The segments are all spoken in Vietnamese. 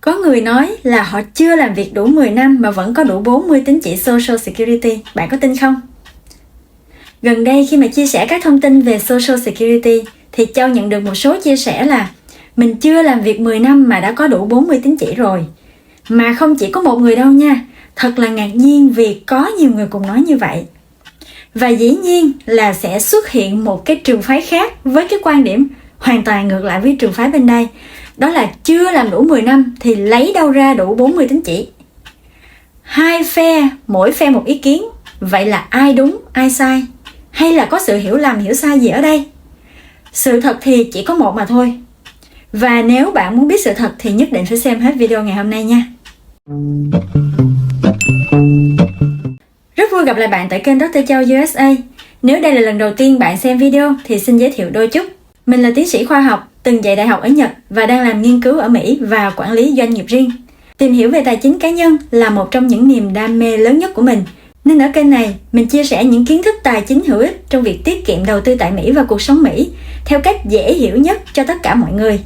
Có người nói là họ chưa làm việc đủ 10 năm mà vẫn có đủ 40 tín chỉ Social Security. Bạn có tin không? Gần đây khi mà chia sẻ các thông tin về Social Security thì Châu nhận được một số chia sẻ là mình chưa làm việc 10 năm mà đã có đủ 40 tín chỉ rồi. Mà không chỉ có một người đâu nha. Thật là ngạc nhiên vì có nhiều người cùng nói như vậy. Và dĩ nhiên là sẽ xuất hiện một cái trường phái khác với cái quan điểm hoàn toàn ngược lại với trường phái bên đây. Đó là chưa làm đủ 10 năm thì lấy đâu ra đủ 40 tín chỉ. Hai phe, mỗi phe một ý kiến. Vậy là ai đúng, ai sai? Hay là có sự hiểu lầm, hiểu sai gì ở đây? Sự thật thì chỉ có một mà thôi. Và nếu bạn muốn biết sự thật thì nhất định phải xem hết video ngày hôm nay nha. Rất vui gặp lại bạn tại kênh Dr. Châu USA. Nếu đây là lần đầu tiên bạn xem video thì xin giới thiệu đôi chút. Mình là tiến sĩ khoa học, từng dạy đại học ở Nhật và đang làm nghiên cứu ở Mỹ và quản lý doanh nghiệp riêng. Tìm hiểu về tài chính cá nhân là một trong những niềm đam mê lớn nhất của mình. Nên ở kênh này, mình chia sẻ những kiến thức tài chính hữu ích trong việc tiết kiệm đầu tư tại Mỹ và cuộc sống Mỹ theo cách dễ hiểu nhất cho tất cả mọi người.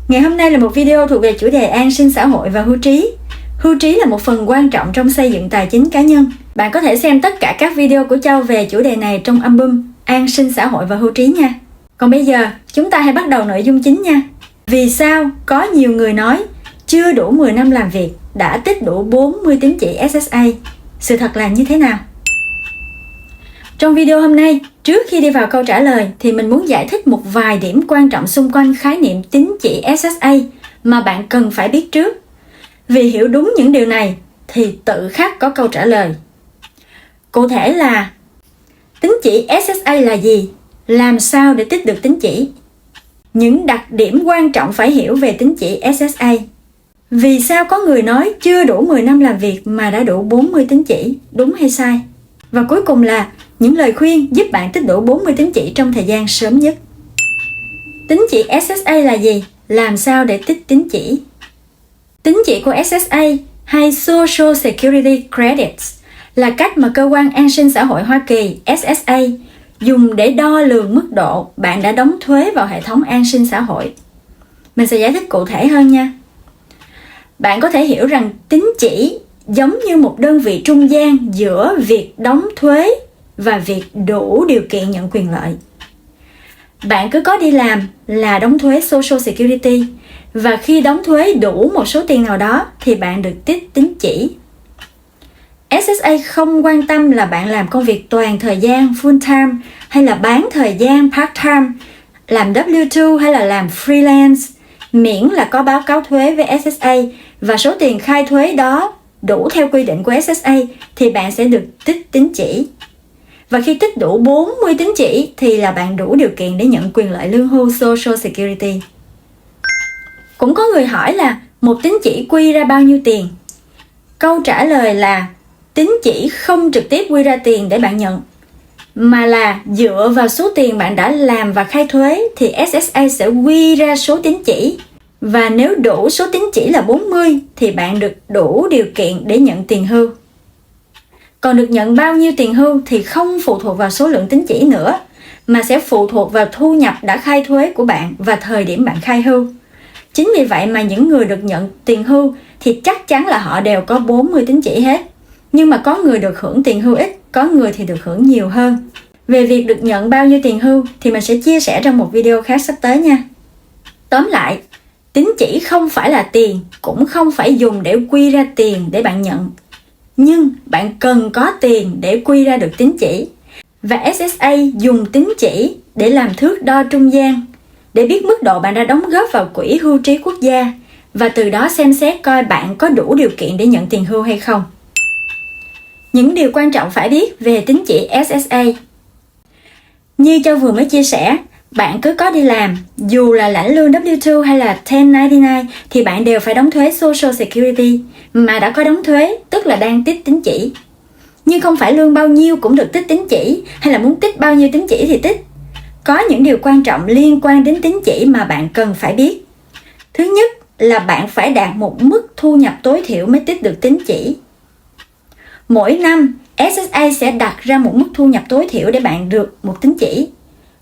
Ngày hôm nay là một video thuộc về chủ đề an sinh xã hội và hưu trí. Hưu trí là một phần quan trọng trong xây dựng tài chính cá nhân. Bạn có thể xem tất cả các video của Châu về chủ đề này trong album An sinh xã hội và hưu trí nha. Còn bây giờ, chúng ta hãy bắt đầu nội dung chính nha. Vì sao có nhiều người nói chưa đủ 10 năm làm việc đã tích đủ 40 tín chỉ SSA? Sự thật là như thế nào? Trong video hôm nay, trước khi đi vào câu trả lời thì mình muốn giải thích một vài điểm quan trọng xung quanh khái niệm tín chỉ SSA mà bạn cần phải biết trước. Vì hiểu đúng những điều này thì tự khắc có câu trả lời. Cụ thể là tín chỉ SSA là gì? Làm sao để tích được tín chỉ? Những đặc điểm quan trọng phải hiểu về tín chỉ SSA. Vì sao có người nói chưa đủ 10 năm làm việc mà đã đủ 40 tín chỉ, đúng hay sai? Và cuối cùng là những lời khuyên giúp bạn tích đủ 40 tín chỉ trong thời gian sớm nhất. Tín chỉ SSA là gì? Làm sao để tích tín chỉ? Tín chỉ của SSA hay Social Security Credits là cách mà cơ quan an sinh xã hội Hoa Kỳ SSA dùng để đo lường mức độ bạn đã đóng thuế vào hệ thống an sinh xã hội. Mình sẽ giải thích cụ thể hơn nha. Bạn có thể hiểu rằng tín chỉ giống như một đơn vị trung gian giữa việc đóng thuế và việc đủ điều kiện nhận quyền lợi. Bạn cứ có đi làm là đóng thuế Social Security và khi đóng thuế đủ một số tiền nào đó thì bạn được tích tín chỉ. SSA không quan tâm là bạn làm công việc toàn thời gian full time hay là bán thời gian part time, làm W2 hay là làm freelance, miễn là có báo cáo thuế với SSA và số tiền khai thuế đó đủ theo quy định của SSA thì bạn sẽ được tích tín chỉ. Và khi tích đủ 40 tín chỉ thì là bạn đủ điều kiện để nhận quyền lợi lương hưu Social Security. Cũng có người hỏi là một tín chỉ quy ra bao nhiêu tiền? Câu trả lời là tín chỉ không trực tiếp quy ra tiền để bạn nhận, mà là dựa vào số tiền bạn đã làm và khai thuế thì SSA sẽ quy ra số tín chỉ. Và nếu đủ số tín chỉ là 40 thì bạn được đủ điều kiện để nhận tiền hưu. Còn được nhận bao nhiêu tiền hưu thì không phụ thuộc vào số lượng tín chỉ nữa, mà sẽ phụ thuộc vào thu nhập đã khai thuế của bạn và thời điểm bạn khai hưu. Chính vì vậy mà những người được nhận tiền hưu thì chắc chắn là họ đều có 40 tín chỉ hết. Nhưng mà có người được hưởng tiền hưu ít, có người thì được hưởng nhiều hơn. Về việc được nhận bao nhiêu tiền hưu thì mình sẽ chia sẻ trong một video khác sắp tới nha. Tóm lại, tín chỉ không phải là tiền, cũng không phải dùng để quy ra tiền để bạn nhận. Nhưng bạn cần có tiền để quy ra được tín chỉ. Và SSA dùng tín chỉ để làm thước đo trung gian, để biết mức độ bạn đã đóng góp vào quỹ hưu trí quốc gia và từ đó xem xét coi bạn có đủ điều kiện để nhận tiền hưu hay không. Những điều quan trọng phải biết về tín chỉ SSA. Như Châu vừa mới chia sẻ, bạn cứ có đi làm, dù là lãnh lương W2 hay là 1099 thì bạn đều phải đóng thuế Social Security, mà đã có đóng thuế tức là đang tích tín chỉ. Nhưng không phải lương bao nhiêu cũng được tích tín chỉ, hay là muốn tích bao nhiêu tín chỉ thì tích. Có những điều quan trọng liên quan đến tín chỉ mà bạn cần phải biết. Thứ nhất là bạn phải đạt một mức thu nhập tối thiểu mới tích được tín chỉ. Mỗi năm, SSA sẽ đặt ra một mức thu nhập tối thiểu để bạn được một tín chỉ.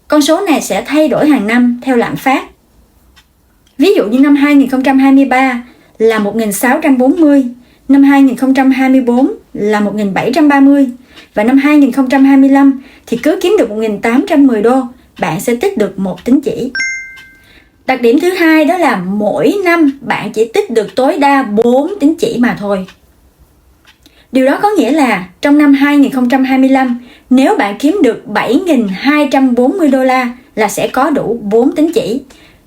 Con số này sẽ thay đổi hàng năm theo lạm phát. Ví dụ như năm 2023 là 1.640, năm 2024 là 1.730 và năm 2025 thì cứ kiếm được 1.810 đô, bạn sẽ tích được 1 tín chỉ. Đặc điểm thứ hai đó là mỗi năm bạn chỉ tích được tối đa 4 tín chỉ mà thôi. Điều đó có nghĩa là trong năm 2025, nếu bạn kiếm được 7.240 đô la là sẽ có đủ 4 tín chỉ.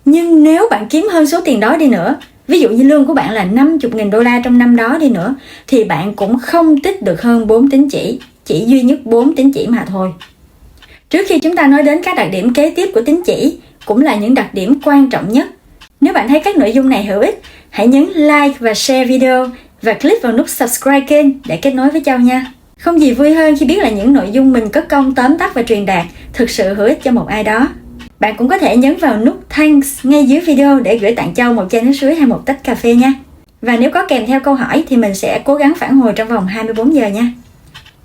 Nhưng nếu bạn kiếm hơn số tiền đó đi nữa, ví dụ như lương của bạn là 50.000 đô la trong năm đó đi nữa, thì bạn cũng không tích được hơn 4 tín chỉ duy nhất 4 tín chỉ mà thôi. Trước khi chúng ta nói đến các đặc điểm kế tiếp của tín chỉ, cũng là những đặc điểm quan trọng nhất. Nếu bạn thấy các nội dung này hữu ích, hãy nhấn like và share video và click vào nút subscribe kênh để kết nối với Châu nha. Không gì vui hơn khi biết là những nội dung mình cất công tóm tắt và truyền đạt thực sự hữu ích cho một ai đó. Bạn cũng có thể nhấn vào nút Thanks ngay dưới video để gửi tặng Châu một chai nước suối hay một tách cà phê nha. Và nếu có kèm theo câu hỏi thì mình sẽ cố gắng phản hồi trong vòng 24 giờ nha.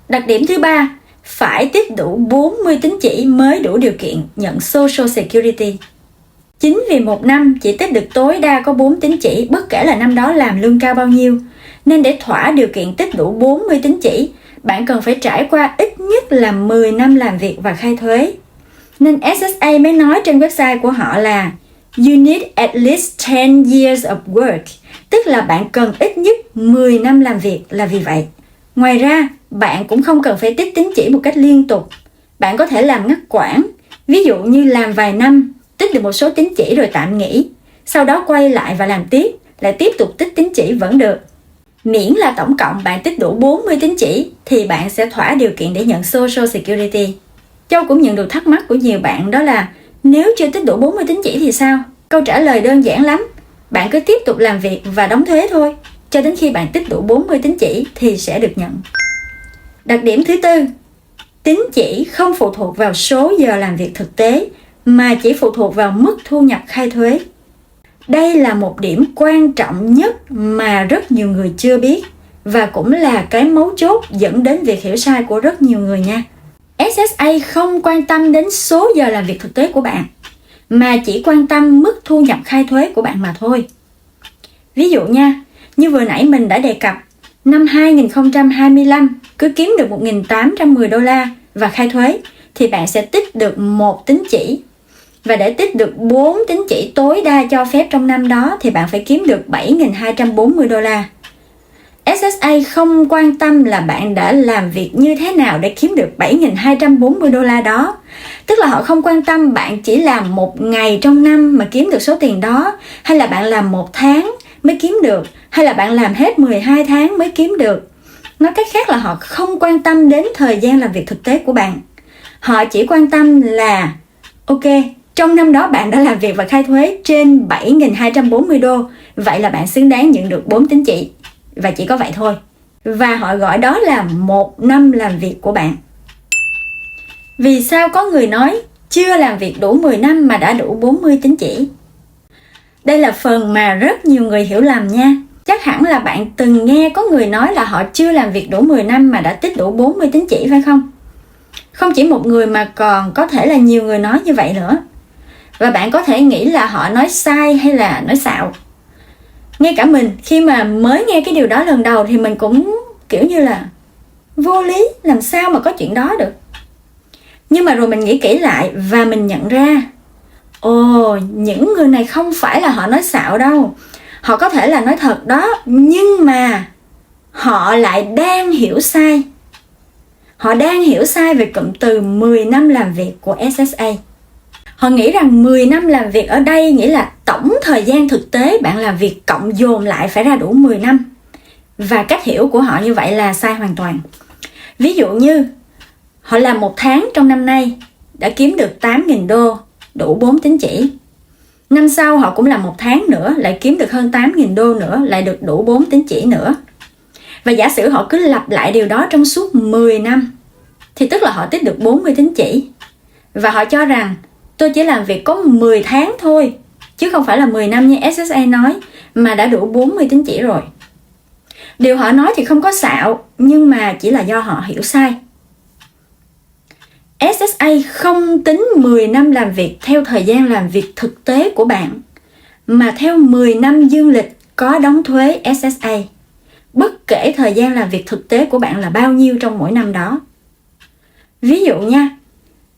Đặc điểm thứ ba, phải tích đủ 40 tín chỉ mới đủ điều kiện nhận Social Security. Chính vì một năm chỉ tích được tối đa có 4 tín chỉ, bất kể là năm đó làm lương cao bao nhiêu, nên để thỏa điều kiện tích đủ 40 tín chỉ, bạn cần phải trải qua ít nhất là 10 năm làm việc và khai thuế. Nên SSA mới nói trên website của họ là You need at least 10 years of work, tức là bạn cần ít nhất 10 năm làm việc là vì vậy. Ngoài ra, bạn cũng không cần phải tích tín chỉ một cách liên tục. Bạn có thể làm ngắt quãng, ví dụ như làm vài năm, tích được một số tín chỉ rồi tạm nghỉ, sau đó quay lại và làm tiếp, lại tiếp tục tích tín chỉ vẫn được. Miễn là tổng cộng bạn tích đủ 40 tín chỉ thì bạn sẽ thỏa điều kiện để nhận Social Security. Châu cũng nhận được thắc mắc của nhiều bạn, đó là nếu chưa tích đủ 40 tín chỉ thì sao? Câu trả lời đơn giản lắm. Bạn cứ tiếp tục làm việc và đóng thuế thôi. Cho đến khi bạn tích đủ 40 tín chỉ thì sẽ được nhận. Đặc điểm thứ tư, tín chỉ không phụ thuộc vào số giờ làm việc thực tế mà chỉ phụ thuộc vào mức thu nhập khai thuế. Đây là một điểm quan trọng nhất mà rất nhiều người chưa biết và cũng là cái mấu chốt dẫn đến việc hiểu sai của rất nhiều người nha. SSA không quan tâm đến số giờ làm việc thực tế của bạn mà chỉ quan tâm mức thu nhập khai thuế của bạn mà thôi. Ví dụ nha, như vừa nãy mình đã đề cập, năm 2025 cứ kiếm được 1.810 đô la và khai thuế thì bạn sẽ tích được 1 tín chỉ. Và để tích được 4 tín chỉ tối đa cho phép trong năm đó thì bạn phải kiếm được 7.240 đô la. SSA không quan tâm là bạn đã làm việc như thế nào để kiếm được 7.240 đô la đó. Tức là họ không quan tâm bạn chỉ làm một ngày trong năm mà kiếm được số tiền đó, hay là bạn làm 1 tháng mới kiếm được, hay là bạn làm hết 12 tháng mới kiếm được. Nói cách khác là họ không quan tâm đến thời gian làm việc thực tế của bạn. Họ chỉ quan tâm là ok, trong năm đó bạn đã làm việc và khai thuế trên 7.240 đô, vậy là bạn xứng đáng nhận được 4 tín chỉ. Và chỉ có vậy thôi. Và họ gọi đó là 1 năm làm việc của bạn. Vì sao có người nói chưa làm việc đủ 10 năm mà đã đủ 40 tín chỉ? Đây là phần mà rất nhiều người hiểu lầm nha. Chắc hẳn là bạn từng nghe có người nói là họ chưa làm việc đủ 10 năm mà đã tích đủ 40 tín chỉ phải không? Không chỉ một người mà còn có thể là nhiều người nói như vậy nữa. Và bạn có thể nghĩ là họ nói sai hay là nói xạo. Ngay cả mình, khi mà mới nghe cái điều đó lần đầu thì mình cũng kiểu như là vô lý, làm sao mà có chuyện đó được. Nhưng mà rồi mình nghĩ kỹ lại và mình nhận ra, những người này không phải là họ nói xạo đâu. Họ có thể là nói thật đó, nhưng mà họ lại đang hiểu sai. Họ đang hiểu sai về cụm từ 10 năm làm việc của SSA. Họ nghĩ rằng 10 năm làm việc ở đây nghĩa là tổng thời gian thực tế bạn làm việc cộng dồn lại phải ra đủ 10 năm. Và cách hiểu của họ như vậy là sai hoàn toàn. Ví dụ như họ làm 1 tháng trong năm nay đã kiếm được 8.000 đô, đủ 4 tín chỉ. Năm sau họ cũng làm 1 tháng nữa, lại kiếm được hơn 8.000 đô nữa, lại được đủ 4 tín chỉ nữa. Và giả sử họ cứ lặp lại điều đó trong suốt 10 năm, thì tức là họ tích được 40 tín chỉ. Và họ cho rằng tôi chỉ làm việc có 10 tháng thôi, chứ không phải là 10 năm như SSA nói, mà đã đủ 40 tín chỉ rồi. Điều họ nói thì không có xạo, nhưng mà chỉ là do họ hiểu sai. SSA không tính 10 năm làm việc theo thời gian làm việc thực tế của bạn, mà theo 10 năm dương lịch có đóng thuế SSA, bất kể thời gian làm việc thực tế của bạn là bao nhiêu trong mỗi năm đó. Ví dụ nha,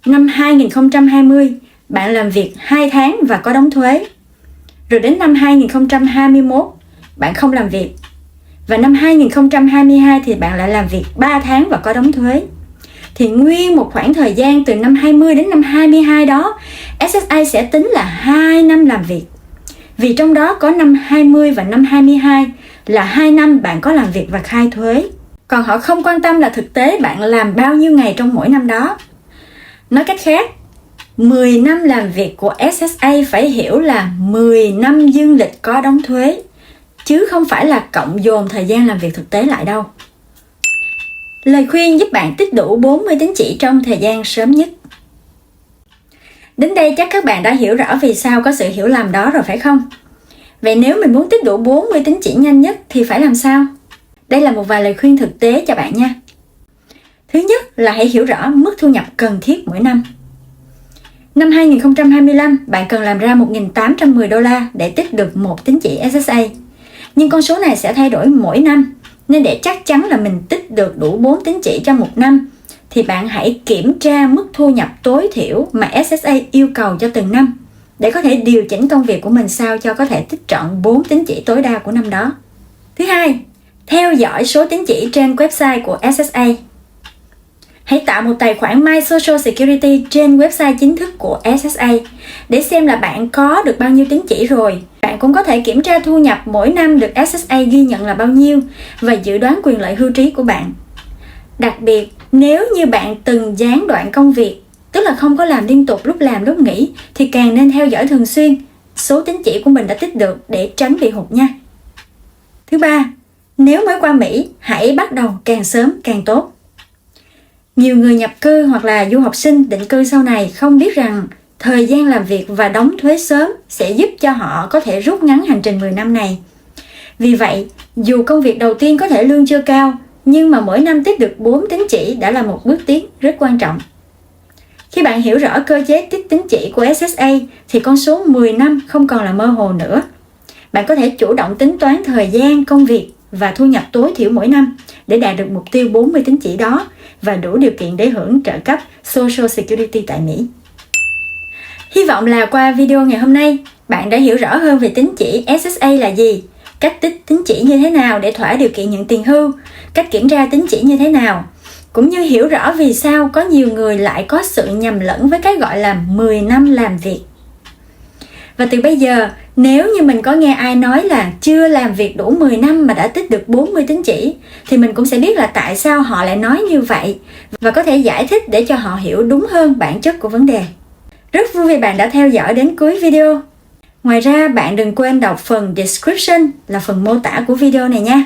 năm 2020 bạn làm việc 2 tháng và có đóng thuế. Rồi đến năm 2021 bạn không làm việc. Và năm 2022 thì bạn lại làm việc 3 tháng và có đóng thuế. Thì nguyên một khoảng thời gian từ năm 20 đến năm 22 đó, SSA sẽ tính là 2 năm làm việc. Vì trong đó có năm 20 và năm 22 là 2 năm bạn có làm việc và khai thuế. Còn họ không quan tâm là thực tế bạn làm bao nhiêu ngày trong mỗi năm đó. Nói cách khác, 10 năm làm việc của SSA phải hiểu là 10 năm dương lịch có đóng thuế, chứ không phải là cộng dồn thời gian làm việc thực tế lại đâu. Lời khuyên giúp bạn tích đủ 40 tín chỉ trong thời gian sớm nhất. Đến đây chắc các bạn đã hiểu rõ vì sao có sự hiểu lầm đó rồi phải không? Vậy nếu mình muốn tích đủ 40 tín chỉ nhanh nhất thì phải làm sao? Đây là một vài lời khuyên thực tế cho bạn nha. Thứ nhất là hãy hiểu rõ mức thu nhập cần thiết mỗi năm. Năm 2025, bạn cần làm ra 1.810 đô la để tích được một tín chỉ SSA. Nhưng con số này sẽ thay đổi mỗi năm, nên để chắc chắn là mình tích được đủ 4 tín chỉ trong một năm, thì bạn hãy kiểm tra mức thu nhập tối thiểu mà SSA yêu cầu cho từng năm, để có thể điều chỉnh công việc của mình sao cho có thể tích trọn 4 tín chỉ tối đa của năm đó. Thứ hai, theo dõi số tín chỉ trên website của SSA. Hãy tạo một tài khoản My Social Security trên website chính thức của SSA để xem là bạn có được bao nhiêu tín chỉ rồi. Bạn cũng có thể kiểm tra thu nhập mỗi năm được SSA ghi nhận là bao nhiêu và dự đoán quyền lợi hưu trí của bạn. Đặc biệt, nếu như bạn từng gián đoạn công việc, tức là không có làm liên tục lúc làm lúc nghỉ, thì càng nên theo dõi thường xuyên số tín chỉ của mình đã tích được để tránh bị hụt nha. Thứ ba, nếu mới qua Mỹ, hãy bắt đầu càng sớm càng tốt. Nhiều người nhập cư hoặc là du học sinh định cư sau này không biết rằng thời gian làm việc và đóng thuế sớm sẽ giúp cho họ có thể rút ngắn hành trình 10 năm này. Vì vậy, dù công việc đầu tiên có thể lương chưa cao, nhưng mà mỗi năm tích được 4 tín chỉ đã là một bước tiến rất quan trọng. Khi bạn hiểu rõ cơ chế tích tín chỉ của SSA thì con số 10 năm không còn là mơ hồ nữa. Bạn có thể chủ động tính toán thời gian, công việc và thu nhập tối thiểu mỗi năm để đạt được mục tiêu 40 tín chỉ đó và đủ điều kiện để hưởng trợ cấp Social Security tại Mỹ. Hy vọng là qua video ngày hôm nay, bạn đã hiểu rõ hơn về tín chỉ SSA là gì, cách tích tín chỉ như thế nào để thỏa điều kiện nhận tiền hưu, cách kiểm tra tín chỉ như thế nào, cũng như hiểu rõ vì sao có nhiều người lại có sự nhầm lẫn với cái gọi là 10 năm làm việc. Và từ bây giờ, nếu như mình có nghe ai nói là chưa làm việc đủ 10 năm mà đã tích được 40 tín chỉ, thì mình cũng sẽ biết là tại sao họ lại nói như vậy và có thể giải thích để cho họ hiểu đúng hơn bản chất của vấn đề. Rất vui vì bạn đã theo dõi đến cuối video. Ngoài ra, bạn đừng quên đọc phần description là phần mô tả của video này nha.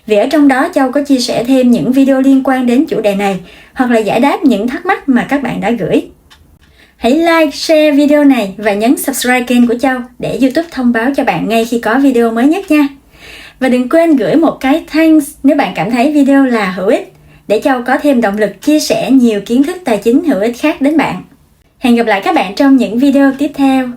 Vì ở trong đó Châu có chia sẻ thêm những video liên quan đến chủ đề này hoặc là giải đáp những thắc mắc mà các bạn đã gửi. Hãy like, share video này và nhấn subscribe kênh của Châu để YouTube thông báo cho bạn ngay khi có video mới nhất nha. Và đừng quên gửi một cái thanks nếu bạn cảm thấy video là hữu ích, để Châu có thêm động lực chia sẻ nhiều kiến thức tài chính hữu ích khác đến bạn. Hẹn gặp lại các bạn trong những video tiếp theo.